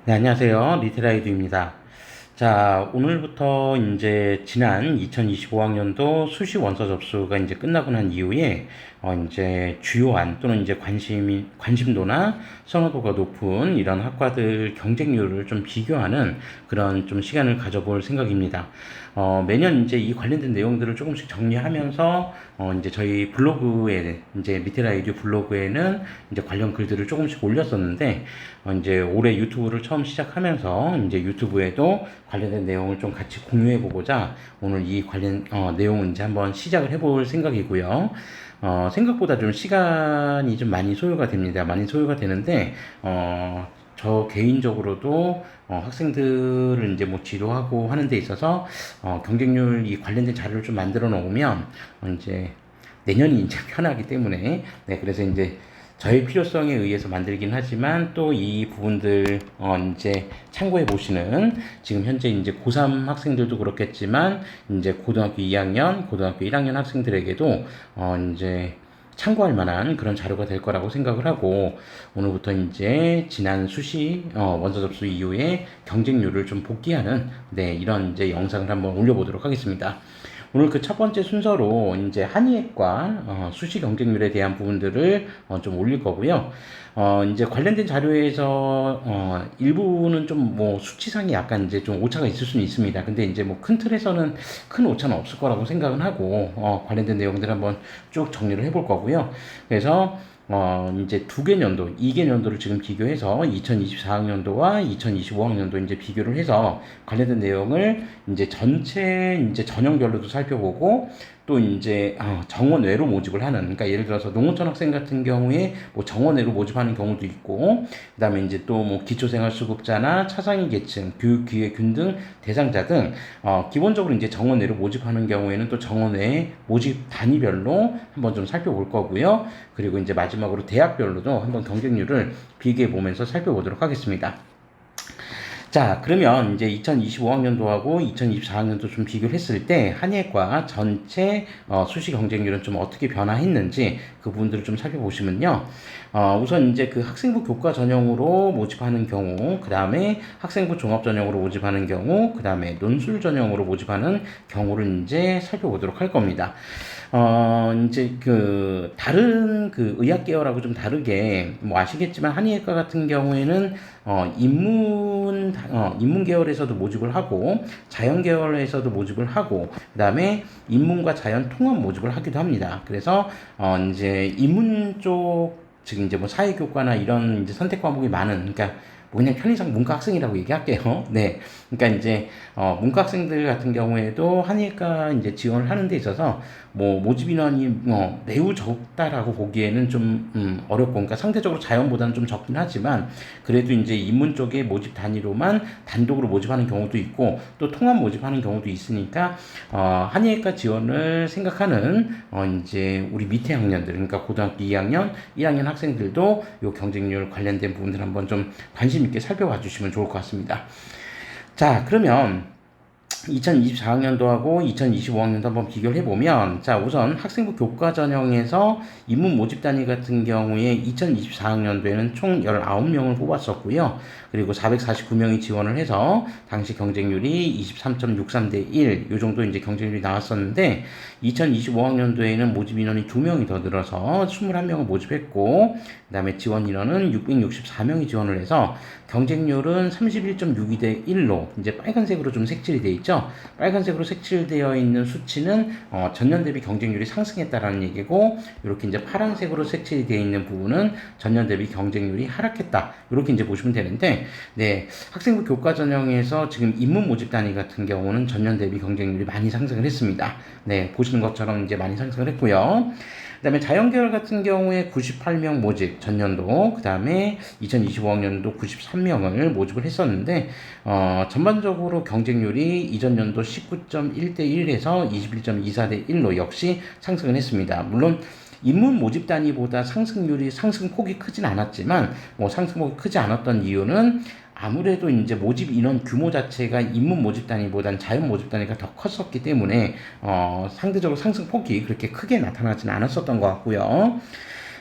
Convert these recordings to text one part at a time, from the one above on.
네, 안녕하세요. 리테라이드입니다. 자, 오늘부터 이제 지난 2025학년도 수시 원서 접수가 이제 끝나고 난 이후에 이제 주요한 또는 이제 관심도나 선호도가 높은 이런 학과들 경쟁률을 좀 비교하는 그런 좀 시간을 가져볼 생각입니다. 매년 이제 이 관련된 내용들을 조금씩 정리하면서 이제 저희 블로그에 이제 리테라이드 블로그에는 이제 관련 글들을 조금씩 올렸었는데 이제 올해 유튜브를 처음 시작하면서 이제 유튜브에도 관련된 내용을 좀 같이 공유해 보고자 오늘 이 관련 내용을 이제 한번 시작을 해볼 생각이고요. 생각보다 좀 시간이 좀 많이 소요가 됩니다. 많이 소요가 되는데 저 개인적으로도 학생들을 이제 뭐 지도하고 하는 데 있어서 경쟁률 이 관련된 자료를 좀 만들어 놓으면 이제 내년이 이제 편하기 때문에 네, 그래서 이제 저의 필요성에 의해서 만들긴 하지만 또 이 부분들 이제 참고해 보시는 지금 현재 이제 고3 학생들도 그렇겠지만 이제 고등학교 2학년, 고등학교 1학년 학생들에게도 이제 참고할 만한 그런 자료가 될 거라고 생각을 하고 오늘부터 이제 지난 수시 원서 접수 이후에 경쟁률을 좀 복귀하는 네, 이런 이제 영상을 한번 올려보도록 하겠습니다. 오늘 그 첫 번째 순서로 이제 한의학과 수시 경쟁률에 대한 부분들을 좀 올릴 거고요. 이제 관련된 자료에서 일부는 좀 뭐 수치상이 약간 이제 좀 오차가 있을 수는 있습니다. 근데 이제 뭐 큰 틀에서는 큰 오차는 없을 거라고 생각은 하고 관련된 내용들 한번 쭉 정리를 해볼 거고요. 그래서 이제 두 개년도, 2개년도를 지금 비교해서 2024학년도와 2025학년도 이제 비교를 해서 관련된 내용을 이제 전체 이제 전형별로도 살펴보고 또 이제 정원외로 모집을 하는, 그러니까 예를 들어서 농어촌 학생 같은 경우에 뭐 정원외로 모집하는 경우도 있고, 그다음에 이제 또 뭐 기초생활수급자나 차상위 계층, 교육기회균 등 대상자 등 기본적으로 이제 정원외로 모집하는 경우에는 또 정원외 모집 단위별로 한번 좀 살펴볼 거고요. 그리고 이제 마지막으로 대학별로도 한번 경쟁률을 비교해 보면서 살펴보도록 하겠습니다. 자, 그러면 이제 2025학년도하고 2024학년도 좀 비교를 했을 때 한예과 전체 수시 경쟁률은 좀 어떻게 변화했는지 그 부분들을 좀 살펴보시면요. 우선 이제 그 학생부 교과 전형으로 모집하는 경우, 그 다음에 학생부 종합 전형으로 모집하는 경우, 그 다음에 논술 전형으로 모집하는 경우를 이제 살펴보도록 할 겁니다. 이제 그 다른 그 의학 계열하고 좀 다르게 뭐 아시겠지만 한의학과 같은 경우에는 인문 계열에서도 모집을 하고 자연 계열에서도 모집을 하고 그다음에 인문과 자연 통합 모집을 하기도 합니다. 그래서 이제 인문 쪽 지금 이제 뭐 사회교과나 이런 이제 선택 과목이 많은 그러니까 뭐 그냥 편의상 문과 학생이라고 얘기할게요. 네. 그러니까 이제 문과 학생들 같은 경우에도 한의과 이제 지원을 하는 데 있어서 뭐 모집 인원이 매우 적다라고 보기에는 좀 어렵고 그러니까 상대적으로 자연보다는 좀 적긴 하지만 그래도 이제 인문 쪽에 모집 단위로만 단독으로 모집하는 경우도 있고 또 통합 모집하는 경우도 있으니까 한의과 지원을 생각하는 이제 우리 밑에 학년들 그러니까 고등학교 2학년, 1학년 학생들도 요 경쟁률 관련된 부분들 한번 좀 관심 있게 살펴봐 주시면 좋을 것 같습니다. 자, 그러면 2024학년도하고 2025학년도 한번 비교를 해보면 자 우선 학생부 교과 전형에서 인문 모집 단위 같은 경우에 2024학년도에는 총 19명을 뽑았었고요. 그리고 449명이 지원을 해서 당시 경쟁률이 23.63대 1, 요 정도 이제 경쟁률이 나왔었는데 2025학년도에는 모집 인원이 2명이 더 늘어서 21명을 모집했고 그 다음에 지원 인원은 664명이 지원을 해서 경쟁률은 31.62대 1로 이제 빨간색으로 좀 색칠이 되어 있죠. 빨간색으로 색칠되어 있는 수치는 전년 대비 경쟁률이 상승했다라는 얘기고 이렇게 이제 파란색으로 색칠이 되어 있는 부분은 전년 대비 경쟁률이 하락했다. 이렇게 이제 보시면 되는데 네, 학생부 교과 전형에서 지금 인문 모집 단위 같은 경우는 전년 대비 경쟁률이 많이 상승을 했습니다. 네, 보시는 것처럼 이제 많이 상승을 했고요. 그 다음에 자연계열 같은 경우에 98명 모집 전년도 그 다음에 2025학년도 93명을 모집을 했었는데 전반적으로 경쟁률이 이전 연도 19.1대 1에서 21.24대 1로 역시 상승을 했습니다. 물론 인문 모집 단위보다 상승폭이 크진 않았지만 뭐 상승폭이 크지 않았던 이유는 아무래도 이제 모집 인원 규모 자체가 인문 모집 단위보다는 자연 모집 단위가 더 컸었기 때문에 상대적으로 상승폭이 그렇게 크게 나타나지는 않았었던 것 같고요.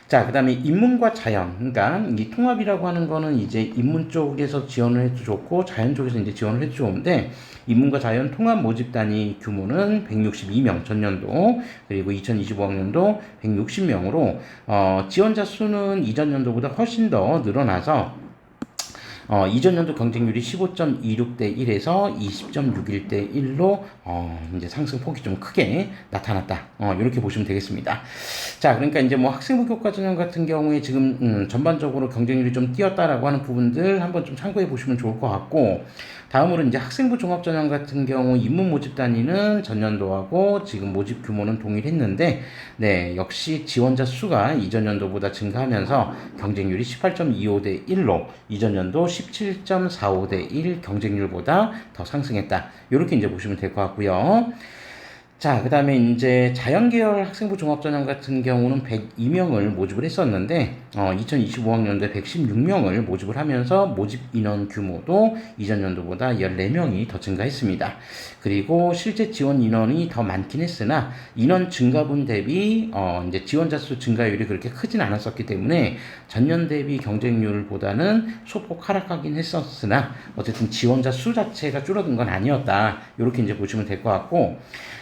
자, 그 다음에 인문과 자연. 그러니까 이 통합이라고 하는 거는 이제 인문 쪽에서 지원을 해도 좋고 자연 쪽에서 이제 지원을 해도 좋은데, 인문과 자연 통합 모집 단위 규모는 162명 전년도, 그리고 2025학년도 160명으로 지원자 수는 이전 연도보다 훨씬 더 늘어나서 이전 연도 경쟁률이 15.26대 1에서 20.61대 1로 이제 상승폭이 좀 크게 나타났다. 이렇게 보시면 되겠습니다. 자, 그러니까 이제 뭐 학생부 교과 전형 같은 경우에 지금 전반적으로 경쟁률이 좀 뛰었다라고 하는 부분들 한번 좀 참고해 보시면 좋을 것 같고, 다음으로 이제 학생부 종합전형 같은 경우 입문 모집 단위는 전년도하고 지금 모집 규모는 동일했는데, 네, 역시 지원자 수가 이전 연도보다 증가하면서 경쟁률이 18.25대 1로 이전 연도 17.45대 1 경쟁률보다 더 상승했다. 이렇게 이제 보시면 될 것 같고요. 자, 그 다음에 이제 자연계열 학생부 종합전형 같은 경우는 102명을 모집을 했었는데, 2025학년도에 116명을 모집을 하면서 모집 인원 규모도 이전 연도보다 14명이 더 증가했습니다. 그리고 실제 지원 인원이 더 많긴 했으나, 인원 증가분 대비, 이제 지원자 수 증가율이 그렇게 크진 않았었기 때문에, 전년 대비 경쟁률보다는 소폭 하락하긴 했었으나, 어쨌든 지원자 수 자체가 줄어든 건 아니었다. 이렇게 이제 보시면 될 것 같고,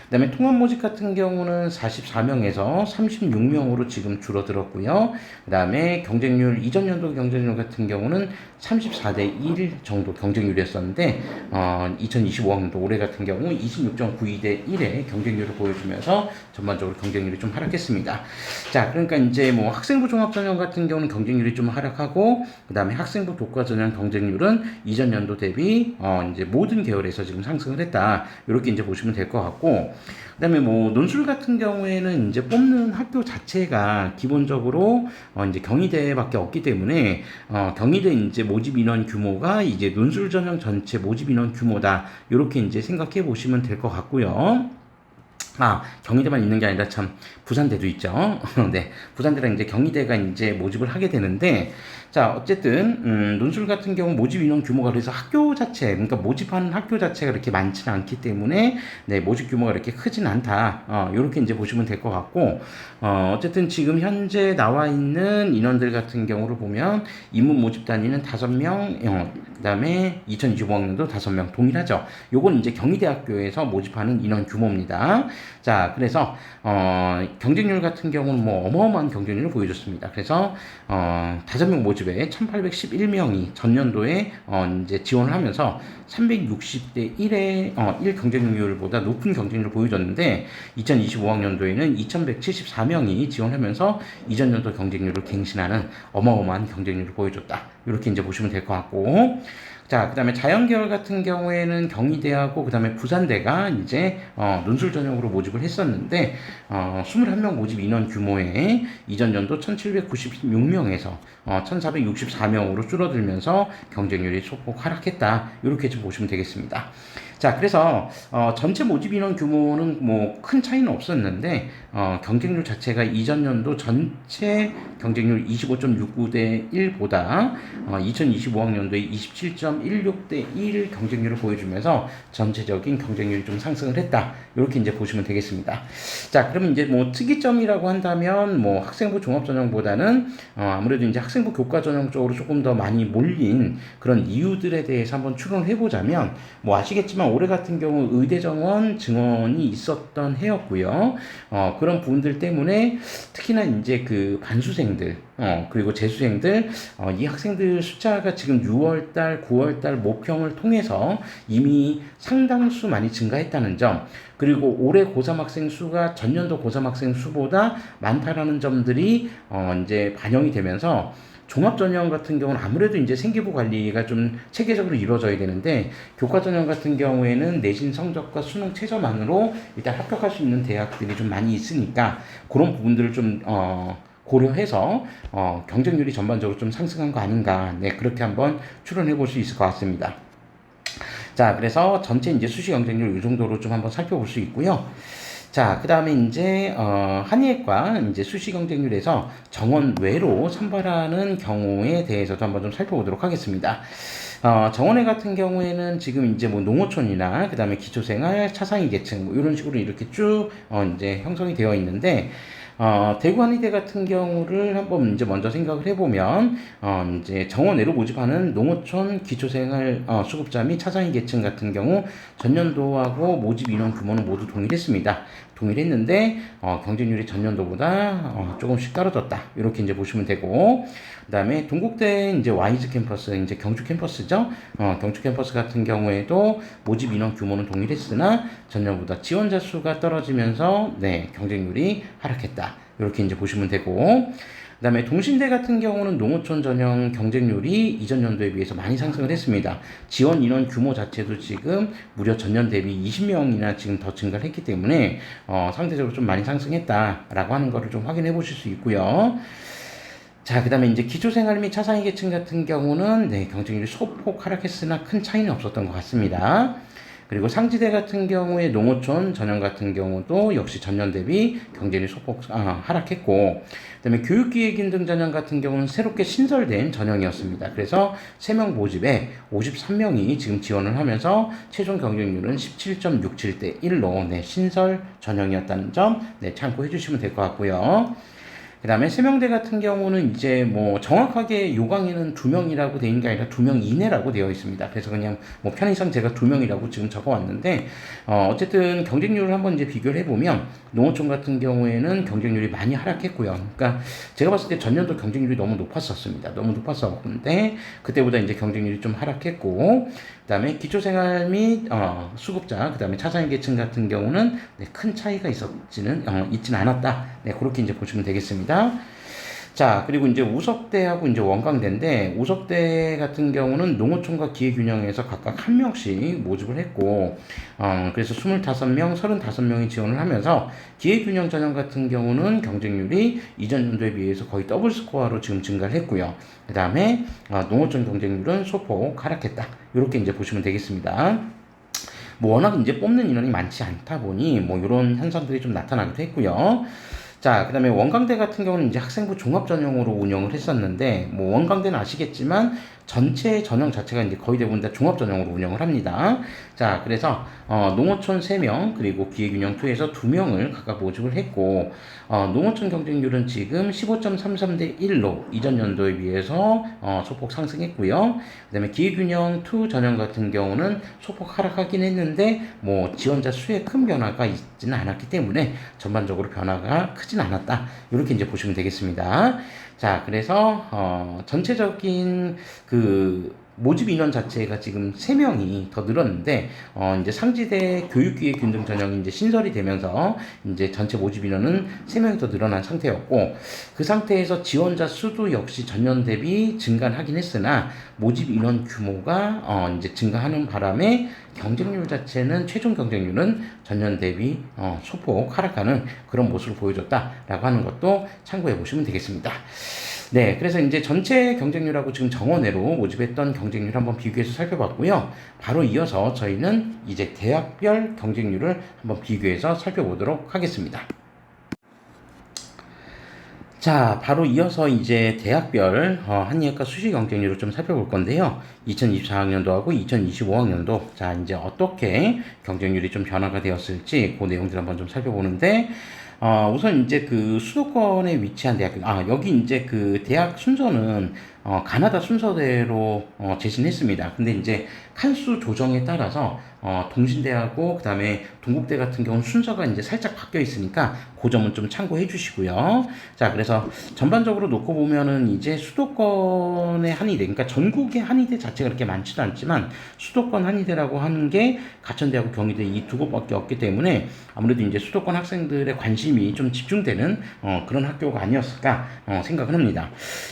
그 다음에 통합 모집 같은 경우는 44명에서 36명으로 지금 줄어들었고요. 그 다음에 경쟁률, 이전 연도 경쟁률 같은 경우는 34대 1 정도 경쟁률이었었는데, 2025학년도 올해 같은 경우 26.92대 1의 경쟁률을 보여주면서 전반적으로 경쟁률이 좀 하락했습니다. 자, 그러니까 이제 뭐 학생부 종합전형 같은 경우는 경쟁률이 좀 하락하고, 그 다음에 학생부 교과전형 경쟁률은 이전 연도 대비, 이제 모든 계열에서 지금 상승을 했다. 이렇게 이제 보시면 될 것 같고, 그 다음에 뭐 논술 같은 경우에는 이제 뽑는 학교 자체가 기본적으로 이제 경희대밖에 없기 때문에 경희대 이제 모집 인원 규모가 이제 논술 전형 전체 모집 인원 규모다. 이렇게 이제 생각해 보시면 될 것 같고요. 경희대만 있는 게 아니라 참 부산대도 있죠. 네, 부산대랑 이제 경희대가 이제 모집을 하게 되는데, 자, 어쨌든 논술 같은 경우 모집 인원 규모가 그래서 학교 자체, 그러니까 모집하는 학교 자체가 그렇게 많지는 않기 때문에, 네, 모집 규모가 그렇게 크진 않다. 이렇게 이제 보시면 될 것 같고, 어쨌든 지금 현재 나와 있는 인원들 같은 경우를 보면 인문 모집 단위는 5명, 그 다음에 2025학년도 5명 동일하죠. 요건 이제 경희대학교에서 모집하는 인원 규모입니다. 자, 그래서 경쟁률 같은 경우는 뭐 어마어마한 경쟁률을 보여줬습니다. 그래서 5명 모집에 1811명이 전년도에 이제 지원을 하면서 360대 1의 1 경쟁률보다 높은 경쟁률을 보여줬는데, 2025학년도에는 2174명이 지원하면서 이전 연도 경쟁률을 갱신하는 어마어마한 경쟁률을 보여줬다. 이렇게 이제 보시면 될 것 같고, 자, 그 다음에 자연계열 같은 경우에는 경희대하고 그 다음에 부산대가 이제 논술 전형으로 모집을 했었는데, 21명 모집 인원 규모에 이전 연도 1796명에서 1464명으로 줄어들면서 경쟁률이 소폭 하락했다. 이렇게 좀 보시면 되겠습니다. 자, 그래서 전체 모집 인원 규모는 뭐 큰 차이는 없었는데, 경쟁률 자체가 이전 연도 전체 경쟁률 25.69대 1보다 2025학년도에 27.16대 1 경쟁률을 보여주면서 전체적인 경쟁률이 좀 상승을 했다. 이렇게 이제 보시면 되겠습니다. 자, 그러면 이제 뭐 특이점이라고 한다면 뭐 학생부 종합전형보다는 아무래도 이제 학생부 교과전형 쪽으로 조금 더 많이 몰린 그런 이유들에 대해서 한번 추론을 해보자면, 뭐 아시겠지만 올해 같은 경우 의대 정원 증원이 있었던 해였고요. 그런 부분들 때문에 특히나 이제 그 반수생들, 그리고 재수생들, 이 학생들 숫자가 지금 6월달, 9월달 모평을 통해서 이미 상당수 많이 증가했다는 점, 그리고 올해 고3 학생 수가 전년도 고3 학생 수보다 많다라는 점들이 이제 반영이 되면서 종합전형 같은 경우는 아무래도 이제 생기부 관리가 좀 체계적으로 이루어져야 되는데, 교과전형 같은 경우에는 내신 성적과 수능 최저만으로 일단 합격할 수 있는 대학들이 좀 많이 있으니까 그런 부분들을 좀 고려해서 경쟁률이 전반적으로 좀 상승한 거 아닌가, 네, 그렇게 한번 추론해 볼 수 있을 것 같습니다. 자, 그래서 전체 이제 수시 경쟁률 이 정도로 좀 한번 살펴볼 수 있고요. 자, 그 다음에 이제 한의학과 이제 수시 경쟁률에서 정원 외로 선발하는 경우에 대해서도 한번 좀 살펴보도록 하겠습니다. 정원회 같은 경우에는 지금 이제 뭐 농어촌이나 그 다음에 기초생활, 차상위 계층 뭐 이런 식으로 이렇게 쭉 이제 형성이 되어 있는데, 대구 한의대 같은 경우를 한번 이제 먼저 생각을 해보면, 이제 정원외로 모집하는 농어촌 기초생활 수급자 및 차상위 계층 같은 경우 전년도하고 모집 인원 규모는 모두 동일했습니다. 동일했는데, 경쟁률이 전년도보다 조금씩 떨어졌다. 이렇게 이제 보시면 되고, 그 다음에 동국대 이제 와이즈 캠퍼스, 이제 경주 캠퍼스죠. 경주 캠퍼스 같은 경우에도 모집 인원 규모는 동일했으나 전년보다 지원자 수가 떨어지면서 네, 경쟁률이 하락했다. 이렇게 이제 보시면 되고, 그 다음에 동신대 같은 경우는 농어촌 전형 경쟁률이 이전 연도에 비해서 많이 상승을 했습니다. 지원 인원 규모 자체도 지금 무려 전년 대비 20명이나 지금 더 증가를 했기 때문에 상대적으로 좀 많이 상승했다라고 하는 거를 좀 확인해 보실 수 있고요. 자, 그 다음에 이제 기초생활 및 차상위 계층 같은 경우는 네, 경쟁률이 소폭 하락했으나 큰 차이는 없었던 것 같습니다. 그리고 상지대 같은 경우에 농어촌 전형 같은 경우도 역시 전년 대비 경쟁률이 소폭 하락했고, 그다음에 교육기획인등 전형 같은 경우는 새롭게 신설된 전형이었습니다. 그래서 3명 모집에 53명이 지금 지원을 하면서 최종 경쟁률은 17.67대 1로 네, 신설 전형이었다는 점 네, 참고해 주시면 될 것 같고요. 그 다음에 세명대 같은 경우는 이제 뭐 정확하게 요강에는 2명이라고 되어 있는 게 아니라 2명 이내라고 되어 있습니다. 그래서 그냥 뭐 편의상 제가 2명이라고 지금 적어 왔는데, 어쨌든 경쟁률을 한번 이제 비교를 해보면, 농어촌 같은 경우에는 경쟁률이 많이 하락했고요. 그러니까 제가 봤을 때 전년도 경쟁률이 너무 높았었습니다. 너무 높았었는데, 그때보다 이제 경쟁률이 좀 하락했고, 그 다음에 기초생활 및 수급자, 그 다음에 차상위 계층 같은 경우는 네, 큰 차이가 있지는 않았다. 네, 그렇게 이제 보시면 되겠습니다. 자, 그리고 이제 우석대하고 이제 원광대인데, 우석대 같은 경우는 농어촌과 기회균형에서 각각 한 명씩 모집을 했고, 그래서 25명, 35명이 지원을 하면서, 기회균형 전형 같은 경우는 경쟁률이 이전 연도에 비해서 거의 더블 스코어로 지금 증가를 했고요. 그 다음에, 농어촌 경쟁률은 소폭 하락했다. 이렇게 이제 보시면 되겠습니다. 뭐 워낙 이제 뽑는 인원이 많지 않다 보니 뭐 이런 현상들이 좀 나타나기도 했고요. 자, 그 다음에 원광대 같은 경우는 이제 학생부 종합 전형으로 운영을 했었는데, 뭐 원광대는 아시겠지만 전체 전형 자체가 이제 거의 대부분 다 종합 전형으로 운영을 합니다. 자, 그래서 농어촌 3명 그리고 기회균형 2에서 2명을 각각 모집을 했고, 농어촌 경쟁률은 지금 15.33대 1로 이전 연도에 비해서 소폭 상승했고요. 그 다음에 기회균형 2 전형 같은 경우는 소폭 하락하긴 했는데 뭐 지원자 수에 큰 변화가 있지는 않았기 때문에 전반적으로 변화가 크진 않았다. 이렇게 이제 보시면 되겠습니다. 자, 그래서 전체적인 그 모집 인원 자체가 지금 3명이 더 늘었는데, 이제 상지대 교육기획균등 전형이 이제 신설이 되면서, 이제 전체 모집 인원은 3명이 더 늘어난 상태였고, 그 상태에서 지원자 수도 역시 전년 대비 증가하긴 했으나, 모집 인원 규모가, 이제 증가하는 바람에 경쟁률 자체는, 최종 경쟁률은 전년 대비, 소폭 하락하는 그런 모습을 보여줬다라고 하는 것도 참고해 보시면 되겠습니다. 네, 그래서 이제 전체 경쟁률하고 지금 정원외로 모집했던 경쟁률 한번 비교해서 살펴봤고요. 바로 이어서 저희는 이제 대학별 경쟁률을 한번 비교해서 살펴보도록 하겠습니다. 자, 바로 이어서 이제 대학별 한의학과 수시 경쟁률을 좀 살펴볼 건데요. 2024학년도하고 2025학년도, 자, 이제 어떻게 경쟁률이 좀 변화가 되었을지 그 내용들 한번 좀 살펴보는데, 우선 이제 그 수도권에 위치한 대학교, 여기 이제 그 대학 순서는 가나다 순서대로 제시는 했습니다. 근데 이제 칸수 조정에 따라서 동신대하고 그다음에 동국대 같은 경우는 순서가 이제 살짝 바뀌어 있으니까 그 점은 좀 참고해 주시고요. 자, 그래서 전반적으로 놓고 보면은 이제 수도권의 한의대, 그러니까 전국의 한의대 자체가 그렇게 많지도 않지만 수도권 한의대라고 하는 게 가천대하고 경희대 이 두 곳밖에 없기 때문에 아무래도 이제 수도권 학생들의 관심이 좀 집중되는 그런 학교가 아니었을까 생각을 합니다.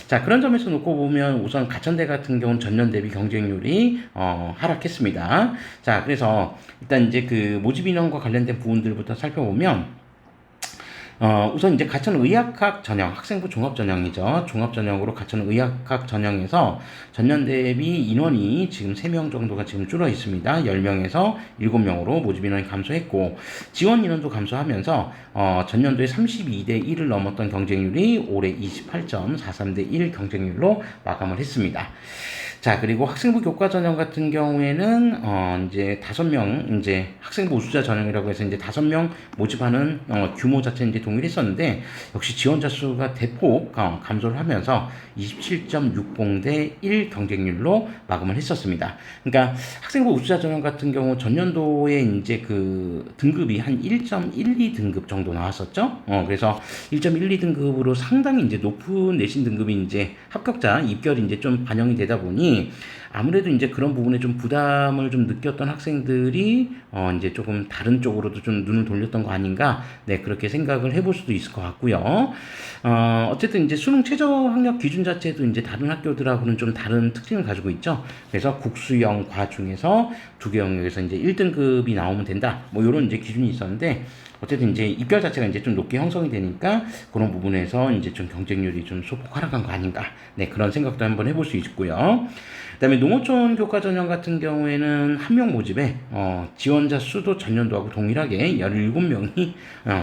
자, 그런 점에서 놓고 보면 우선 가천대 같은 경우는 전년 대비 경쟁률이 하락했습니다. 자, 그래서 일단 이제 그 모집 인원과 관련된 부분들부터 살펴보면, 우선 이제 가천의학학 전형, 학생부 종합 전형이죠. 종합 전형으로 가천의학학 전형에서 전년 대비 인원이 지금 3명 정도가 지금 줄어 있습니다. 10명에서 7명으로 모집 인원이 감소했고, 지원 인원도 감소하면서 전년도에 32대 1을 넘었던 경쟁률이 올해 28.43대 1 경쟁률로 마감을 했습니다. 자, 그리고 학생부 교과 전형 같은 경우에는 이제 5명 이제 학생부 우수자 전형이라고 해서 이제 5명 모집하는 규모 자체는 이제 동일했었는데 역시 지원자 수가 대폭 감소를 하면서 27.60대 1 경쟁률로 마감을 했었습니다. 그러니까 학생부 우수자 전형 같은 경우 전년도에 이제 그 등급이 한 1.12 등급 정도 나왔었죠. 그래서 1.12 등급으로 상당히 이제 높은 내신 등급이 이제 합격자 입결이 이제 좀 반영이 되다 보니 아무래도 이제 그런 부분에 좀 부담을 좀 느꼈던 학생들이 이제 조금 다른 쪽으로도 좀 눈을 돌렸던 거 아닌가, 네, 그렇게 생각을 해볼 수도 있을 것 같고요. 어쨌든 이제 수능 최저 학력 기준 자체도 이제 다른 학교들하고는 좀 다른 특징을 가지고 있죠. 그래서 국수형 과 중에서 두 개 영역에서 이제 1등급이 나오면 된다, 뭐 이런 이제 기준이 있었는데 어쨌든 이제 입결 자체가 이제 좀 높게 형성이 되니까 그런 부분에서 이제 좀 경쟁률이 좀 소폭 하락한 거 아닌가, 네, 그런 생각도 한번 해볼 수 있고요. 그다음에 농어촌 교과 전형 같은 경우에는 한 명 모집에 지원자 수도 전년도하고 동일하게 17명이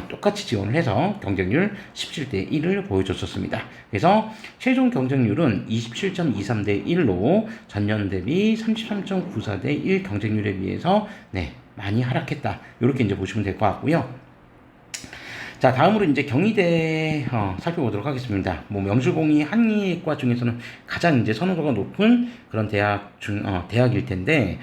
똑같이 지원을 해서 경쟁률 17대 1을 보여줬었습니다. 그래서 최종 경쟁률은 27.23대 1로 전년 대비 33.94대 1 경쟁률에 비해서 네, 많이 하락했다, 이렇게 이제 보시면 될 것 같고요. 자, 다음으로 이제 경희대 살펴보도록 하겠습니다. 뭐 명실공히 한의과 중에서는 가장 이제 선호도가 높은 그런 대학일 텐데,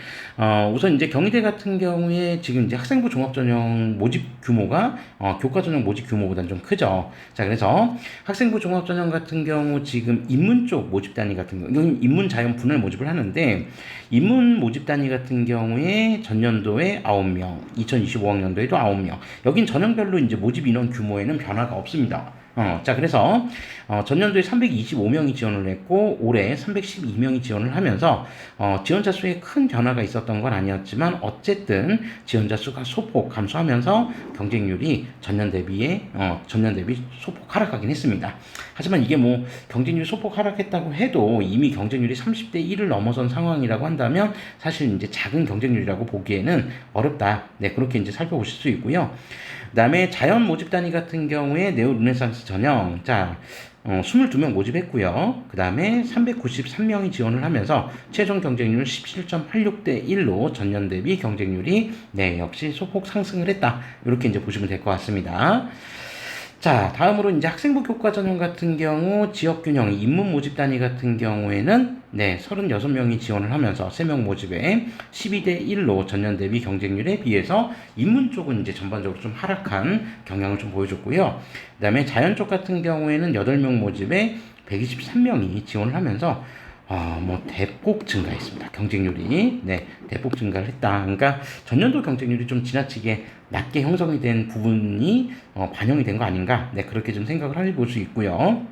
우선 이제 경희대 같은 경우에 지금 이제 학생부 종합전형 모집 규모가 교과 전형 모집 규모보다는 좀 크죠. 자, 그래서 학생부 종합전형 같은 경우 지금 인문 쪽 모집 단위 같은 경우, 이건 인문 자연 분할 모집을 하는데, 인문 모집 단위 같은 경우에 전년도에 9명, 2025학년도에도 9명. 여긴 전형별로 이제 모집 인원 규모에는 변화가 없습니다. 자, 그래서 전년도에 325명이 지원을 했고 올해 312명이 지원을 하면서 지원자 수에 큰 변화가 있었던 건 아니었지만 어쨌든 지원자 수가 소폭 감소하면서 경쟁률이 전년 대비 소폭 하락하긴 했습니다. 하지만 이게 뭐 경쟁률이 소폭 하락했다고 해도 이미 경쟁률이 30대 1을 넘어선 상황이라고 한다면 사실 이제 작은 경쟁률이라고 보기에는 어렵다, 네, 그렇게 이제 살펴보실 수 있고요. 그 다음에 자연 모집 단위 같은 경우에 네오 르네상스 전형, 자, 22명 모집했고요. 그 다음에 393명이 지원을 하면서 최종 경쟁률 17.86대 1로 전년 대비 경쟁률이 네, 역시 소폭 상승을 했다, 이렇게 이제 보시면 될 것 같습니다. 자, 다음으로 이제 학생부 교과 전형 같은 경우 지역균형 인문 모집 단위 같은 경우에는 네, 36명이 지원을 하면서 3명 모집에 12대 1로 전년 대비 경쟁률에 비해서 인문 쪽은 이제 전반적으로 좀 하락한 경향을 좀 보여줬고요. 그 다음에 자연 쪽 같은 경우에는 8명 모집에 123명이 지원을 하면서 뭐 대폭 증가했습니다. 경쟁률이 네, 대폭 증가를 했다. 그러니까 전년도 경쟁률이 좀 지나치게 낮게 형성이 된 부분이 반영이 된 거 아닌가? 네, 그렇게 좀 생각을 해볼 수 있고요.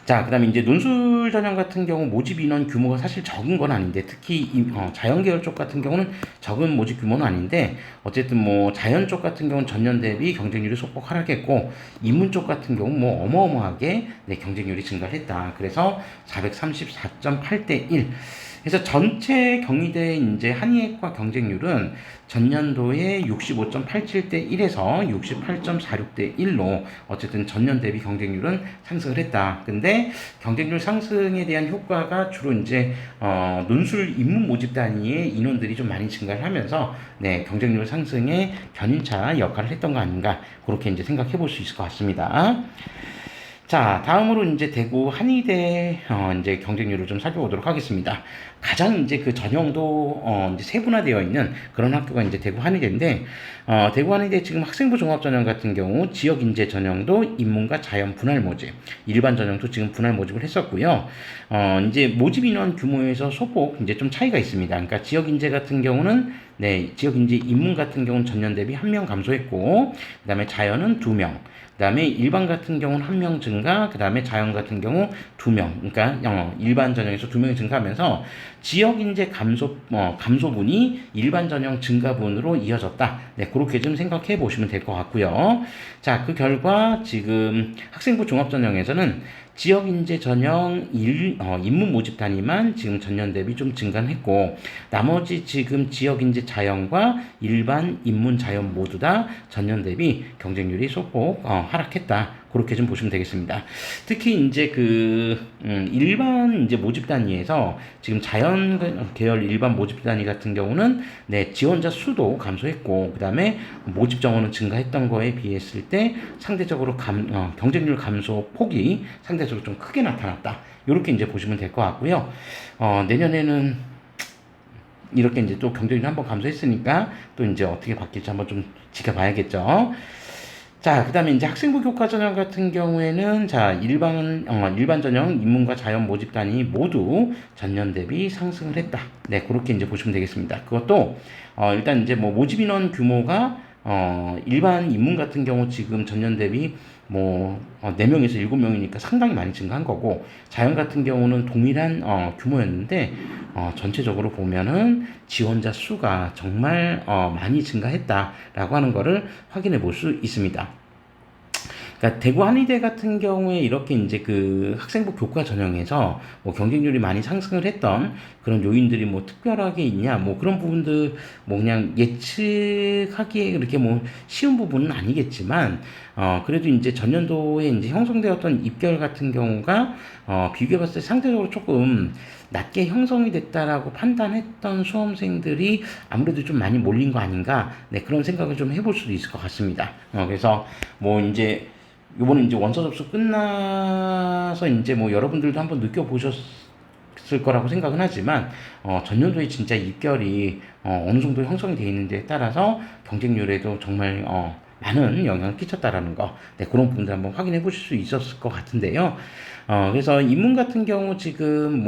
자, 그 다음에 이제 논술 전형 같은 경우 모집 인원 규모가 사실 적은 건 아닌데, 특히 자연 계열 쪽 같은 경우는 적은 모집 규모는 아닌데, 어쨌든 뭐 자연 쪽 같은 경우는 전년 대비 경쟁률이 소폭 하락했고, 인문 쪽 같은 경우 뭐 어마어마하게 네, 경쟁률이 증가를 했다. 그래서 434.8대 1. 그래서 전체 경희대 이제 한의학과 경쟁률은 전년도에 65.87대 1에서 68.46대 1로 어쨌든 전년 대비 경쟁률은 상승을 했다. 근데 경쟁률 상승에 대한 효과가 주로 이제 논술 인문 모집 단위의 인원들이 좀 많이 증가를 하면서 네, 경쟁률 상승에 견인차 역할을 했던 거 아닌가, 그렇게 이제 생각해 볼 수 있을 것 같습니다. 자, 다음으로 이제 대구 한의대 이제 경쟁률을 좀 살펴보도록 하겠습니다. 가장 이제 그 전형도 이제 세분화되어 있는 그런 학교가 이제 대구 한의대인데, 대구 한의대 지금 학생부 종합 전형 같은 경우 지역 인재 전형도 인문과 자연 분할 모집, 일반 전형도 지금 분할 모집을 했었고요. 이제 모집 인원 규모에서 소폭 이제 좀 차이가 있습니다. 그러니까 지역 인재 같은 경우는 네, 지역 인재 인문 같은 경우는 전년 대비 1명 감소했고, 그다음에 자연은 2명. 그 다음에 일반 같은 경우는 1명 증가, 그 다음에 자연 같은 경우 2명. 그러니까 일반 전형에서 2명이 증가하면서 지역 인재 감소분이 일반 전형 증가분으로 이어졌다. 네, 그렇게 좀 생각해 보시면 될 것 같고요. 자, 그 결과 지금 학생부 종합전형에서는 지역 인재 전형 인문 모집 단위만 지금 전년 대비 좀 증가했고, 나머지 지금 지역 인재 자연과 일반 인문 자연 모두 다 전년 대비 경쟁률이 소폭 하락했다. 그렇게 좀 보시면 되겠습니다. 특히 이제 일반 이제 모집 단위에서 지금 자연 계열 일반 모집 단위 같은 경우는 네, 지원자 수도 감소했고, 그 다음에 모집 정원은 증가했던 거에 비했을 때 상대적으로 경쟁률 감소 폭이 상대적으로 좀 크게 나타났다. 이렇게 이제 보시면 될 것 같고요. 내년에는 이렇게 이제 또 경쟁률이 한번 감소했으니까 또 이제 어떻게 바뀔지 한번 좀 지켜봐야겠죠. 자, 그 다음에 이제 학생부 교과 전형 같은 경우에는 자, 일반 전형 인문과 자연 모집단이 모두 전년 대비 상승을 했다. 네, 그렇게 이제 보시면 되겠습니다. 그것도, 일단 이제 뭐 모집 인원 규모가, 일반 인문 같은 경우 지금 전년 대비 4명에서 7명이니까 상당히 많이 증가한 거고, 자연 같은 경우는 동일한, 규모였는데, 전체적으로 보면은 지원자 수가 정말, 많이 증가했다라고 하는 거를 확인해 볼 수 있습니다. 그러니까 대구 한의대 같은 경우에 이렇게 이제 학생부 교과 전형에서 경쟁률이 많이 상승을 했던 그런 요인들이 특별하게 있냐, 그런 부분들 그냥 예측하기에 그렇게 쉬운 부분은 아니겠지만, 그래도 이제 전년도에 이제 형성되었던 입결 같은 경우가, 비교해봤을 때 상대적으로 조금 낮게 형성이 됐다라고 판단했던 수험생들이 아무래도 좀 많이 몰린 거 아닌가, 네, 그런 생각을 좀 해볼 수도 있을 것 같습니다. 그래서 이제 요번에 이제 원서 접수 끝나서 이제 여러분들도 한번 느껴보셨을 거라고 생각은 하지만, 전년도에 진짜 입결이, 어느 정도 형성이 되어 있는데에 따라서 경쟁률에도 정말, 많은 영향을 끼쳤다라는 거, 네, 그런 부분들 한번 확인해 보실 수 있었을 것 같은데요. 그래서 인문 같은 경우 지금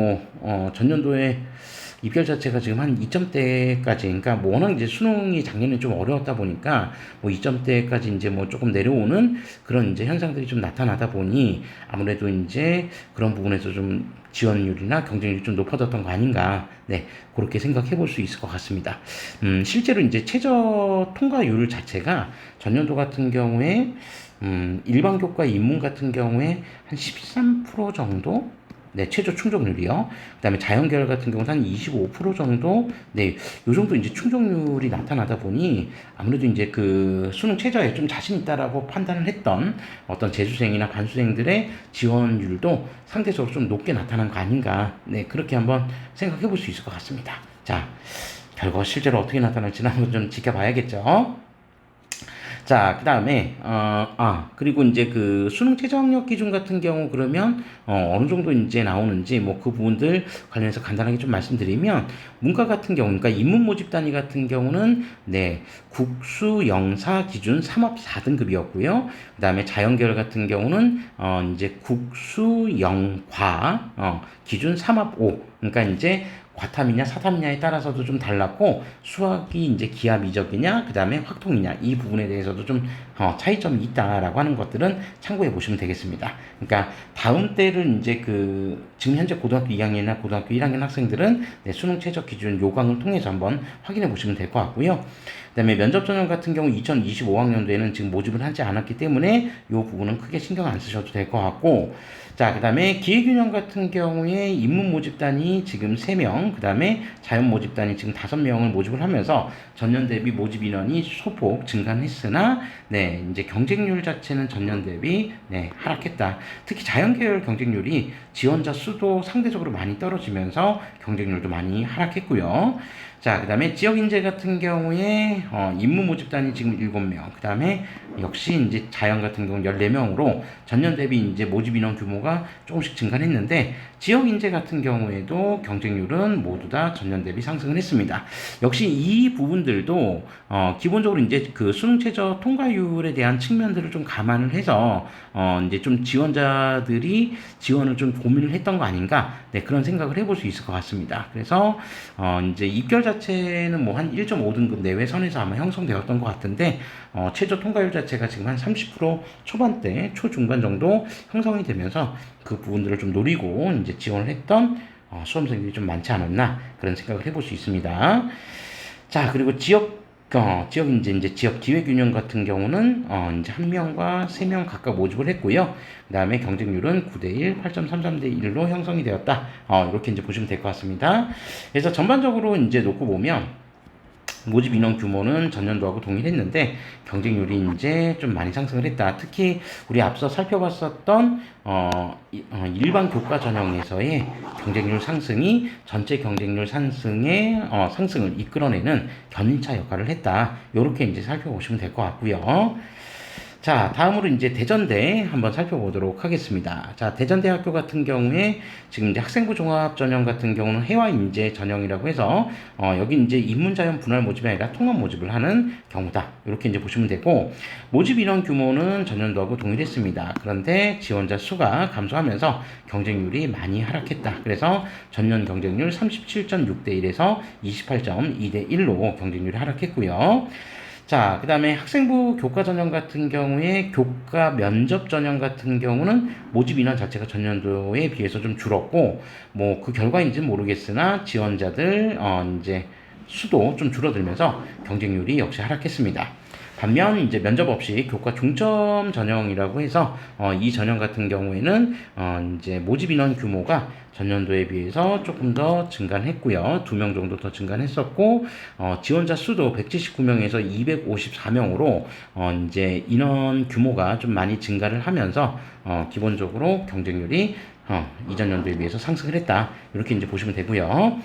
전년도에 입결 자체가 지금 한 2점대까지, 그러니까 워낙 이제 수능이 작년에 좀 어려웠다 보니까 2점대까지 이제 조금 내려오는 그런 이제 현상들이 좀 나타나다 보니 아무래도 이제 그런 부분에서 좀 지원율이나 경쟁률이 좀 높아졌던 거 아닌가, 네, 그렇게 생각해 볼 수 있을 것 같습니다. 실제로 이제 최저 통과율 자체가 전년도 같은 경우에 일반 교과 인문 같은 경우에 한 13% 정도, 네, 최저 충족률이요. 그 다음에 자연계열 같은 경우는 한 25% 정도, 네, 요 정도 이제 충족률이 나타나다 보니 아무래도 이제 수능 최저에 좀 자신 있다라고 판단을 했던 어떤 재수생이나 반수생들의 지원율도 상대적으로 좀 높게 나타난 거 아닌가, 네, 그렇게 한번 생각해 볼 수 있을 것 같습니다. 자, 결과 실제로 어떻게 나타날지는 한번 좀 지켜봐야겠죠. 자, 그 다음에, 그리고 이제 수능 최저 학력 기준 같은 경우 그러면, 어느 정도 이제 나오는지, 그 부분들 관련해서 간단하게 좀 말씀드리면, 문과 같은 경우, 그러니까 인문 모집 단위 같은 경우는, 네, 국수 영사 기준 3합 4등급이었고요. 그 다음에 자연계열 같은 경우는, 이제 국수 영과, 기준 3합 5. 그러니까 이제 과탐이냐 사탐이냐에 따라서도 좀 달랐고, 수학이 이제 기하 미적이냐 그 다음에 확통이냐 이 부분에 대해서도 좀 차이점이 있다라고 하는 것들은 참고해 보시면 되겠습니다. 그러니까 다음 때를 이제 지금 현재 고등학교 2학년이나 고등학교 1학년 학생들은 네, 수능 최저 기준 요강을 통해서 한번 확인해 보시면 될 것 같고요. 그 다음에 면접 전형 같은 경우 2025학년도에는 지금 모집을 하지 않았기 때문에 이 부분은 크게 신경 안 쓰셔도 될 것 같고, 자, 그 다음에 기회균형 같은 경우에 인문 모집단이 지금 3명, 그 다음에 자연 모집단이 지금 5명을 모집을 하면서 전년 대비 모집 인원이 소폭 증가했으나, 네, 이제 경쟁률 자체는 전년 대비, 네, 하락했다. 특히 자연 계열 경쟁률이 지원자 수도 상대적으로 많이 떨어지면서 경쟁률도 많이 하락했고요. 자, 그 다음에 지역 인재 같은 경우에, 인문 모집단이 지금 7명, 그 다음에 역시 이제 자연 같은 경우 14명으로 전년 대비 이제 모집 인원 규모가 조금씩 증가했는데, 지역 인재 같은 경우에도 경쟁률은 모두 다 전년 대비 상승을 했습니다. 역시 이 부분들도, 기본적으로 이제 수능 최저 통과율에 대한 측면들을 좀 감안을 해서, 이제 좀 지원자들이 지원을 좀 고민을 했던 거 아닌가, 네, 그런 생각을 해볼 수 있을 것 같습니다. 그래서, 이제 입결 자체는 한 1.5등급 내외 선에서 아마 형성되었던 것 같은데, 최저 통과율 자체가 지금 한 30% 초반대, 초중반 정도 형성이 되면서 그 부분들을 좀 노리고 이제 지원을 했던 수험생들이 좀 많지 않았나, 그런 생각을 해볼 수 있습니다. 자, 그리고 지역 이제 지역 기회균형 같은 경우는 이제 1명과 3명 각각 모집을 했고요. 그 다음에 경쟁률은 9대1, 8.33대1로 형성이 되었다. 이렇게 이제 보시면 될 것 같습니다. 그래서 전반적으로 이제 놓고 보면, 모집 인원 규모는 전년도하고 동일했는데 경쟁률이 이제 좀 많이 상승을 했다. 특히 우리 앞서 살펴봤었던 일반 교과 전형에서의 경쟁률 상승이 전체 경쟁률 상승을 이끌어내는 견인차 역할을 했다. 이렇게 이제 살펴보시면 될 것 같고요. 자, 다음으로 이제 대전대 한번 살펴보도록 하겠습니다. 자, 대전대학교 같은 경우에 지금 이제 학생부 종합 전형 같은 경우는 해와 인재 전형이라고 해서 여기 이제 인문자연 분할 모집이 아니라 통합 모집을 하는 경우다. 이렇게 이제 보시면 되고, 모집 인원 규모는 전년도하고 동일했습니다. 그런데 지원자 수가 감소하면서 경쟁률이 많이 하락했다. 그래서 전년 경쟁률 37.6대 1에서 28.2대 1로 경쟁률이 하락했고요. 자, 그 다음에 학생부 교과 전형 같은 경우에 교과 면접 전형 같은 경우는 모집 인원 자체가 전년도에 비해서 좀 줄었고, 뭐 그 결과인지는 모르겠으나 지원자들 이제 수도 좀 줄어들면서 경쟁률이 역시 하락했습니다. 반면 이제 면접 없이 교과 중점 전형이라고 해서 이 전형 같은 경우에는 이제 모집 인원 규모가 전년도에 비해서 조금 더 증가했고요. 2명 정도 더 증가했었고 지원자 수도 179명에서 254명으로 이제 인원 규모가 좀 많이 증가를 하면서 기본적으로 경쟁률이 이전 연도에 비해서 상승을 했다. 이렇게 이제 보시면 되고요.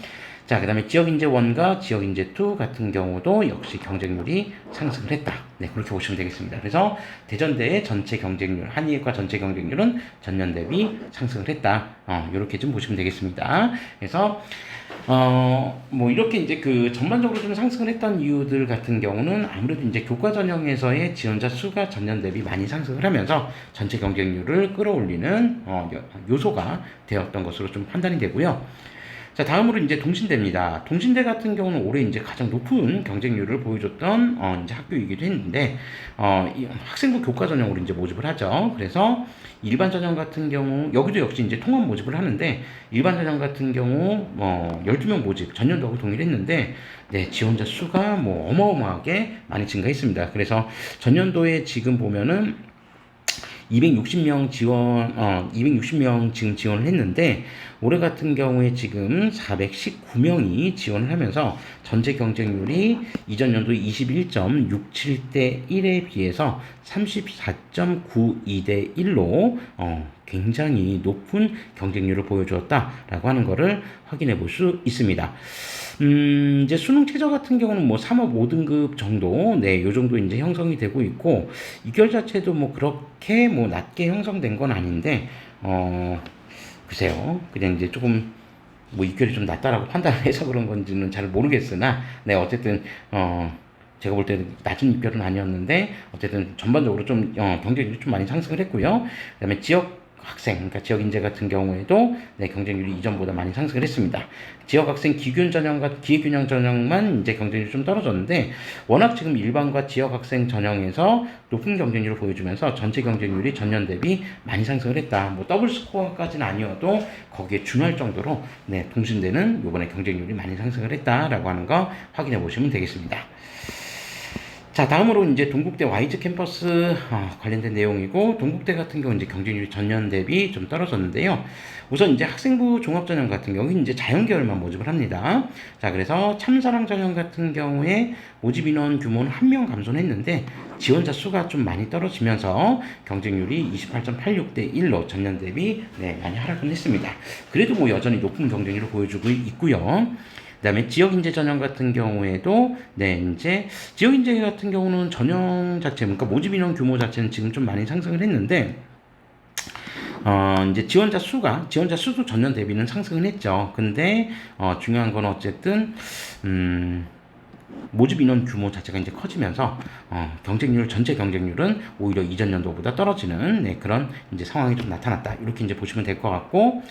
자, 그 다음에 지역인재 1과 지역인재 2 같은 경우도 역시 경쟁률이 상승을 했다. 네, 그렇게 보시면 되겠습니다. 그래서 대전대의 전체 경쟁률, 한의예과 전체 경쟁률은 전년 대비 상승을 했다. 이렇게 좀 보시면 되겠습니다. 그래서 뭐 이렇게 이제 그 전반적으로 좀 상승을 했던 이유들 같은 경우는 아무래도 이제 교과 전형에서의 지원자 수가 전년 대비 많이 상승을 하면서 전체 경쟁률을 끌어올리는 요소가 되었던 것으로 좀 판단이 되고요. 자, 다음으로 이제 동신대입니다. 동신대 같은 경우는 올해 이제 가장 높은 경쟁률을 보여줬던 이제 학교이기도 했는데 이 학생부 교과 전형으로 이제 모집을 하죠. 그래서 일반 전형 같은 경우 여기도 역시 이제 통합 모집을 하는데 일반 전형 같은 경우 12명 모집 전년도하고 동일했는데 네, 지원자 수가 뭐 어마어마하게 많이 증가했습니다. 그래서 전년도에 지금 보면은 260명 260명 지금 지원을 했는데 올해 같은 경우에 지금 419명이 지원을 하면서 전체 경쟁률이 이전 연도 21.67대 1에 비해서 34.92대 1로 굉장히 높은 경쟁률을 보여주었다라고 하는 것을 확인해 볼 수 있습니다. 이제 수능 최저 같은 경우는 뭐 3업 5등급 정도, 네, 요 정도 이제 형성이 되고 있고, 이결 자체도 뭐 그렇게 뭐 낮게 형성된 건 아닌데, 글쎄요. 그냥 이제 조금 뭐 이결이 좀 낮다라고 판단해서 그런 건지는 잘 모르겠으나, 네, 어쨌든, 제가 볼 때는 낮은 입결은 아니었는데, 어쨌든 전반적으로 좀, 경쟁률이 좀 많이 상승을 했고요. 그 다음에 지역 학생, 그러니까 지역 인재 같은 경우에도 네, 경쟁률이 이전보다 많이 상승을 했습니다. 지역 학생 기균 전형과 기획균형 전형만 이제 경쟁률이 좀 떨어졌는데 워낙 지금 일반과 지역 학생 전형에서 높은 경쟁률을 보여주면서 전체 경쟁률이 전년 대비 많이 상승을 했다. 뭐 더블 스코어까지는 아니어도 거기에 준할 정도로 네, 동신대는 이번에 경쟁률이 많이 상승을 했다라고 하는 거 확인해 보시면 되겠습니다. 자, 다음으로 이제 동국대 YG 캠퍼스 관련된 내용이고, 동국대 같은 경우 이제 경쟁률이 전년 대비 좀 떨어졌는데요. 우선 이제 학생부 종합 전형 같은 경우 이제 자연 계열만 모집을 합니다. 자, 그래서 참사랑 전형 같은 경우에 모집 인원 규모는 1명 감소했는데 지원자 수가 좀 많이 떨어지면서 경쟁률이 28.86대 1로 전년 대비 네, 많이 하락은 했습니다. 그래도 뭐 여전히 높은 경쟁률을 보여주고 있고요. 그 다음에 지역인재 전형 같은 경우에도 네, 이제 지역인재 같은 경우는 전형 자체, 그러니까 모집 인원 규모 자체는 지금 좀 많이 상승을 했는데 이제 지원자 수도 전년 대비는 상승을 했죠. 근데 중요한 건 어쨌든 모집 인원 규모 자체가 이제 커지면서 전체 경쟁률은 오히려 이전 연도보다 떨어지는 네, 그런 이제 상황이 좀 나타났다. 이렇게 이제 보시면 될 것 같고,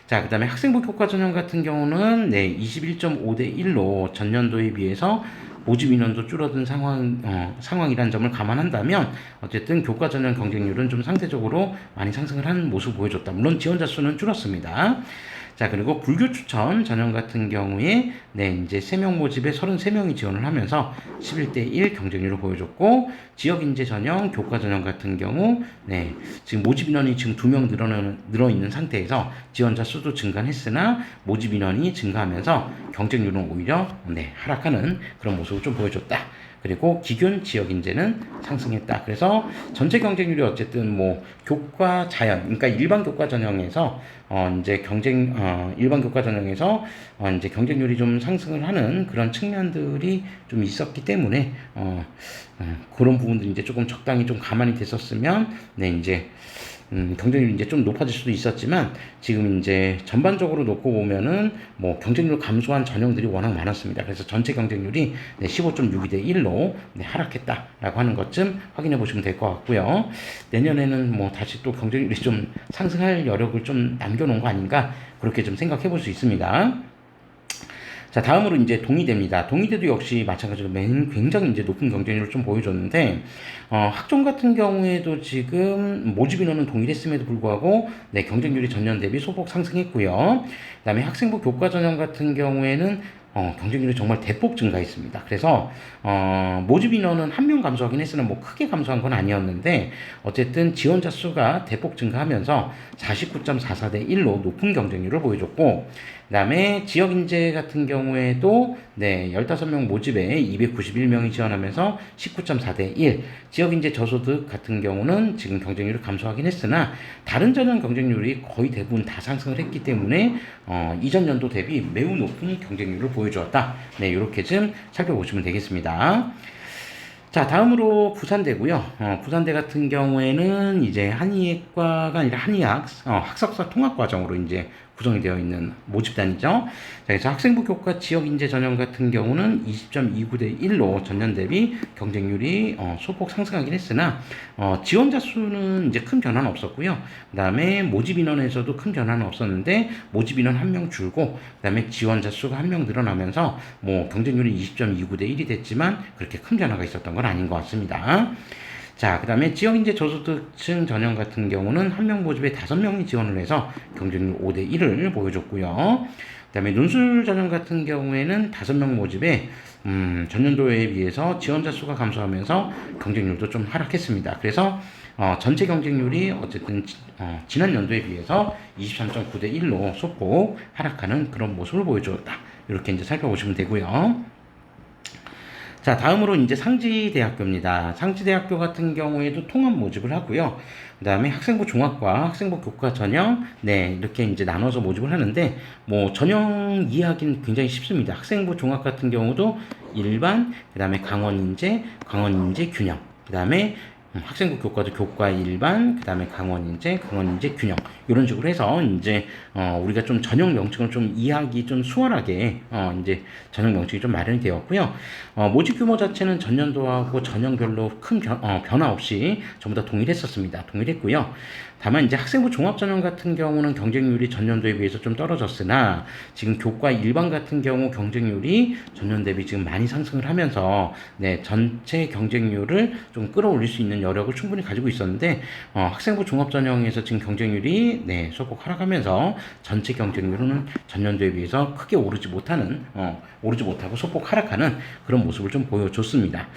자, 그 다음에 학생부 교과 전형 같은 경우는 네, 21.5대 1로 전년도에 비해서 모집 인원도 줄어든 상황이라는 점을 감안한다면 어쨌든 교과 전형 경쟁률은 좀 상대적으로 많이 상승을 하는 모습을 보여줬다. 물론 지원자 수는 줄었습니다. 자, 그리고 불교 추천 전형 같은 경우에 네, 이제 3명 모집에 33명이 지원을 하면서 11대 1 경쟁률을 보여줬고, 지역 인재 전형, 교과 전형 같은 경우 네, 지금 모집 인원이 지금 2명 늘어 있는 상태에서 지원자 수도 증가했으나 모집 인원이 증가하면서 경쟁률은 오히려 네, 하락하는 그런 모습을 좀 보여줬다. 그리고 기존 지역 인재는 상승했다. 그래서 전체 경쟁률이 어쨌든 뭐 교과 자연, 그러니까 일반 교과 전형에서 이제 일반 교과 전형에서 이제 경쟁률이 좀 상승을 하는 그런 측면들이 좀 있었기 때문에 그런 부분들이 이제 조금 적당히 좀 가만히 됐었으면 네, 이제 경쟁률이 이제 좀 높아질 수도 있었지만, 지금 이제 전반적으로 놓고 보면은 뭐 경쟁률 감소한 전형들이 워낙 많았습니다. 그래서 전체 경쟁률이 네, 15.62대 1로 네, 하락했다라고 하는 것 좀 확인해 보시면 될 것 같고요. 내년에는 뭐 다시 또 경쟁률이 좀 상승할 여력을 좀 남겨놓은 거 아닌가, 그렇게 좀 생각해 볼 수 있습니다. 자, 다음으로 이제 동의대입니다. 동의대도 역시 마찬가지로 굉장히 이제 높은 경쟁률을 좀 보여줬는데, 학종 같은 경우에도 지금 모집 인원은 동일했음에도 불구하고, 네, 경쟁률이 전년 대비 소폭 상승했고요. 그 다음에 학생부 교과 전형 같은 경우에는 경쟁률이 정말 대폭 증가했습니다. 그래서 모집 인원은 1명 감소하긴 했으나 뭐 크게 감소한 건 아니었는데, 어쨌든 지원자 수가 대폭 증가하면서 49.44대 1로 높은 경쟁률을 보여줬고, 그 다음에 지역 인재 같은 경우에도 네, 15명 모집에 291명이 지원하면서 19.4대 1. 지역 인재 저소득 같은 경우는 지금 경쟁률이 감소하긴 했으나 다른 전형 경쟁률이 거의 대부분 다 상승을 했기 때문에 이전 연도 대비 매우 높은 경쟁률을 보여주었다. 네, 이렇게 좀 살펴보시면 되겠습니다. 자, 다음으로 부산대고요. 부산대 같은 경우에는 이제 한의학과가 아니라 한의학 학석사 통합과정으로 이제 구성이 되어 있는 모집단이죠. 자, 그래서 학생부 교과 지역 인재 전형 같은 경우는 20.29대 1로 전년 대비 경쟁률이 소폭 상승하긴 했으나 지원자 수는 이제 큰 변화는 없었고요. 그다음에 모집 인원에서도 큰 변화는 없었는데 모집 인원 1명 줄고, 그다음에 지원자 수가 1명 늘어나면서 뭐 경쟁률이 20.29대 1이 됐지만 그렇게 큰 변화가 있었던 건 아닌 것 같습니다. 자, 그 다음에 지역인재 저소득층 전형 같은 경우는 1명 모집에 5명이 지원을 해서 경쟁률 5대 1을 보여줬고요. 그 다음에 논술 전형 같은 경우에는 5명 모집에 전년도에 비해서 지원자 수가 감소하면서 경쟁률도 좀 하락했습니다. 그래서 전체 경쟁률이 어쨌든 지난 연도에 비해서 23.9대 1로 소폭 하락하는 그런 모습을 보여주었다. 이렇게 이제 살펴보시면 되고요. 자, 다음으로 이제 상지대학교입니다. 상지대학교 같은 경우에도 통합 모집을 하고요. 그 다음에 학생부 종합과 학생부 교과 전형, 네, 이렇게 이제 나눠서 모집을 하는데, 뭐, 전형 이해하기는 굉장히 쉽습니다. 학생부 종합 같은 경우도 일반, 그 다음에 강원인재, 강원인재 균형, 그 다음에 학생부 교과도 교과 일반, 그 다음에 강원인재, 강원인재 균형, 이런 식으로 해서 이제 우리가 좀 전형 명칭을 좀 이해하기 좀 수월하게 이제 전형 명칭이 좀 마련이 되었고요. 모집 규모 자체는 전년도하고 전형별로 큰 변화 없이 전부 다 동일했었습니다. 동일했고요. 다만 이제 학생부 종합 전형 같은 경우는 경쟁률이 전년도에 비해서 좀 떨어졌으나, 지금 교과 일반 같은 경우 경쟁률이 전년 대비 지금 많이 상승을 하면서 네, 전체 경쟁률을 좀 끌어올릴 수 있는 여력을 충분히 가지고 있었는데, 학생부 종합 전형에서 지금 경쟁률이 네, 소폭 하락하면서 전체 경쟁률은 전년도에 비해서 크게 오르지 못하고 소폭 하락하는 그런 모습을 좀 보여줬습니다.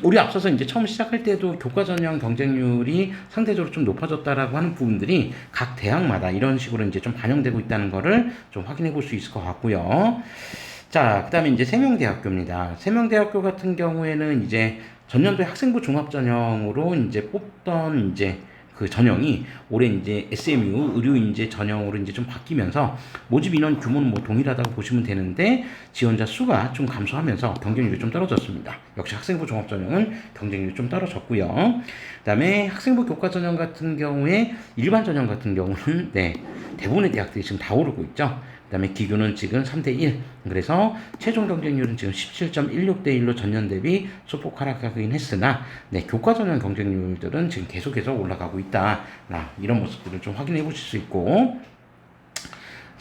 우리 앞서서 이제 처음 시작할 때도 교과 전형 경쟁률이 상대적으로 좀 높아졌다라고 하는 부분들이 각 대학마다 이런 식으로 이제 좀 반영되고 있다는 거를 좀 확인해 볼 수 있을 것 같고요. 자, 그 다음에 이제 세명대학교입니다. 세명대학교 같은 경우에는 이제 전년도에 학생부 종합 전형으로 이제 뽑던 이제 그 전형이 올해 이제 SMU 의료인재 전형으로 이제 좀 바뀌면서 모집 인원 규모는 뭐 동일하다고 보시면 되는데, 지원자 수가 좀 감소하면서 경쟁률이 좀 떨어졌습니다. 역시 학생부 종합 전형은 경쟁률이 좀 떨어졌고요. 그다음에 학생부 교과 전형 같은 경우에 일반 전형 같은 경우는 네, 대부분의 대학들이 지금 다 오르고 있죠. 그 다음에 기교는 지금 3대 1. 그래서 최종 경쟁률은 지금 17.16대 1로 전년 대비 소폭 하락하긴 했으나, 네, 교과 전형 경쟁률들은 지금 계속해서 올라가고 있다. 이런 모습들을 좀 확인해 보실 수 있고,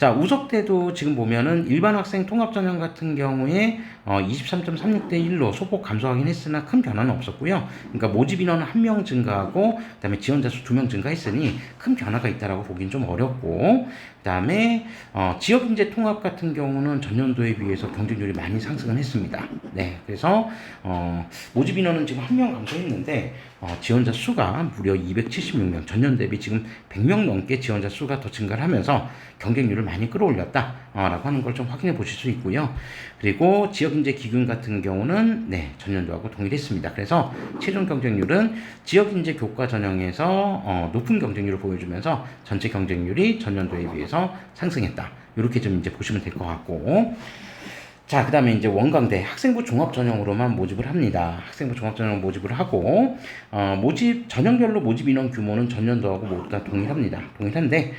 자, 우석대도 지금 보면은 일반 학생 통합 전형 같은 경우에 23.36대 1로 소폭 감소하긴 했으나 큰 변화는 없었고요. 그러니까 모집 인원은 1명 증가하고 그다음에 지원자 수 2명 증가했으니 큰 변화가 있다라고 보긴 좀 어렵고, 그다음에 지역 인재 통합 같은 경우는 전년도에 비해서 경쟁률이 많이 상승을 했습니다. 네, 그래서 모집 인원은 지금 1명 감소했는데 지원자 수가 무려 276명, 전년 대비 지금 100명 넘게 지원자 수가 더 증가를 하면서 경쟁률을 많이 끌어올렸다 라고 하는 걸 좀 확인해 보실 수 있고요. 그리고 지역인재 기준 같은 경우는 네, 전년도하고 동일했습니다. 그래서 최종 경쟁률은 지역인재 교과 전형에서 높은 경쟁률을 보여주면서 전체 경쟁률이 전년도에 비해서 상승했다. 이렇게 좀 이제 보시면 될 것 같고, 자, 그 다음에 이제 원광대 학생부 종합 전형으로만 모집을 합니다. 학생부 종합 전형 모집을 하고, 모집, 전형별로 모집 인원 규모는 전년도하고 모두 다 동일합니다. 동일한데,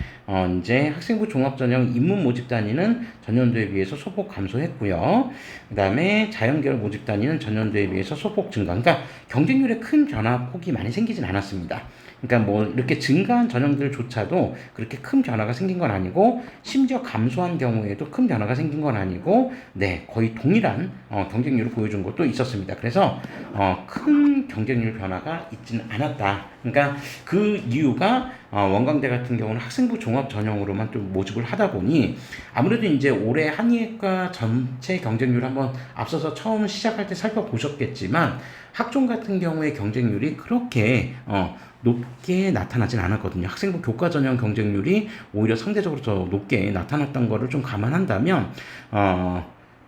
이제 학생부 종합 전형 입문 모집 단위는 전년도에 비해서 소폭 감소했고요. 그 다음에 자연계열 모집 단위는 전년도에 비해서 소폭 증가. 그러니까 경쟁률에 큰 변화폭이 많이 생기진 않았습니다. 그러니까 뭐 이렇게 증가한 전형들조차도 그렇게 큰 변화가 생긴 건 아니고, 심지어 감소한 경우에도 큰 변화가 생긴 건 아니고, 네, 거의 동일한 경쟁률을 보여준 것도 있었습니다. 그래서 큰 경쟁률 변화가 있지는 않았다. 그러니까 그 이유가 원광대 같은 경우는 학생부 종합 전형으로만 좀 모집을 하다 보니 아무래도 이제 올해 한의과 전체 경쟁률 한번 앞서서 처음 시작할 때 살펴보셨겠지만, 학종 같은 경우에 경쟁률이 그렇게 높게 나타나진 않았거든요. 학생부 교과 전형 경쟁률이 오히려 상대적으로 더 높게 나타났던 거를 좀 감안한다면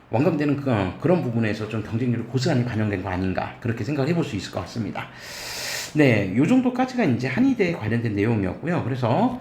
원광대는 그런 부분에서 좀 경쟁률이 고스란히 반영된 거 아닌가, 그렇게 생각을 해볼 수 있을 것 같습니다. 네, 요 정도까지가 이제 한의대에 관련된 내용이었고요. 그래서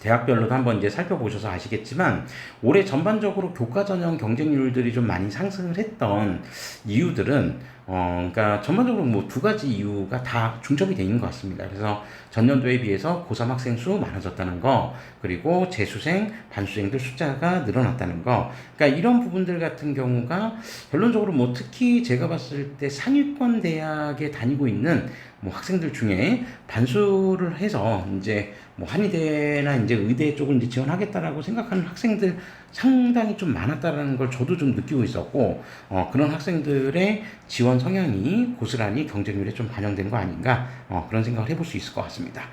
대학별로도 한번 이제 살펴보셔서 아시겠지만, 올해 전반적으로 교과 전형 경쟁률들이 좀 많이 상승을 했던 이유들은 그러니까 전반적으로 뭐 두 가지 이유가 다 중점이 되어 있는 것 같습니다. 그래서 전년도에 비해서 고3 학생 수 많아졌다는 거, 그리고 재수생, 반수생들 숫자가 늘어났다는 거. 그러니까 이런 부분들 같은 경우가 결론적으로 뭐 특히 제가 봤을 때 상위권 대학에 다니고 있는 뭐 학생들 중에 반수를 해서 이제 뭐 한의대나 이제 의대 쪽을 이제 지원하겠다라고 생각하는 학생들 상당히 좀 많았다라는 걸 저도 좀 느끼고 있었고, 그런 학생들의 지원 성향이 고스란히 경쟁률에 좀 반영된 거 아닌가, 그런 생각을 해볼 수 있을 것 같습니다.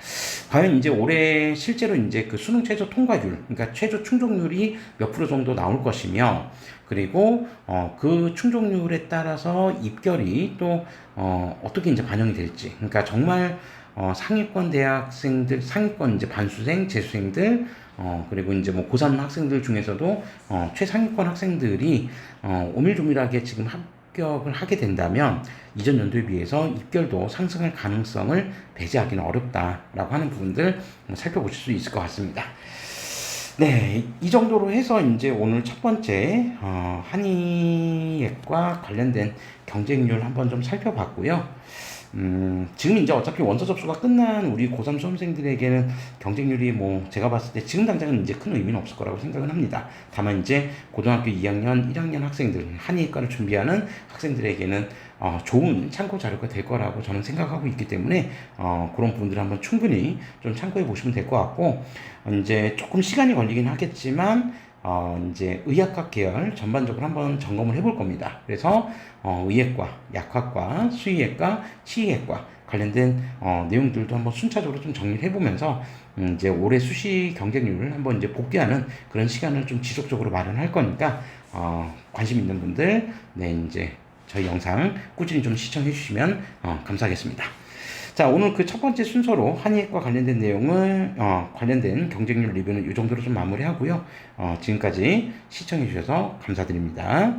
과연 이제 올해 실제로 이제 그 수능 최저 통과율, 그러니까 최저 충족률이 몇 프로 정도 나올 것이며, 그리고 그 충족률에 따라서 입결이 또 어떻게 이제 반영이 될지, 그러니까 정말 상위권 대학생들, 상위권 이제 반수생, 재수생들, 그리고 이제 뭐 고3 학생들 중에서도 최상위권 학생들이 오밀조밀하게 지금 합격을 하게 된다면 이전 연도에 비해서 입결도 상승할 가능성을 배제하기는 어렵다라고 하는 부분들 살펴보실 수 있을 것 같습니다. 네, 이 정도로 해서 이제 오늘 첫 번째 한의학과 관련된 경쟁률 한번 좀 살펴봤고요. 지금 이제 어차피 원서 접수가 끝난 우리 고3 수험생들에게는 경쟁률이 뭐 제가 봤을 때 지금 당장은 이제 큰 의미는 없을 거라고 생각은 합니다. 다만 이제 고등학교 2학년, 1학년 학생들, 한의과를 준비하는 학생들에게는 좋은 참고 자료가 될 거라고 저는 생각하고 있기 때문에 그런 부분들을 한번 충분히 좀 참고해 보시면 될 것 같고, 이제 조금 시간이 걸리긴 하겠지만 이제 의학학 계열 전반적으로 한번 점검을 해볼 겁니다. 그래서 의학과, 약학과, 수의학과, 치의학과 관련된 내용들도 한번 순차적으로 좀 정리를 해보면서 이제 올해 수시 경쟁률을 한번 이제 복귀하는 그런 시간을 좀 지속적으로 마련할 거니까 관심 있는 분들 네, 이제 저희 영상 꾸준히 좀 시청해 주시면 감사하겠습니다. 자, 오늘 그 첫 번째 순서로 한의학과 관련된 내용을 관련된 경쟁률 리뷰는 이 정도로 좀 마무리하고요. 지금까지 시청해 주셔서 감사드립니다.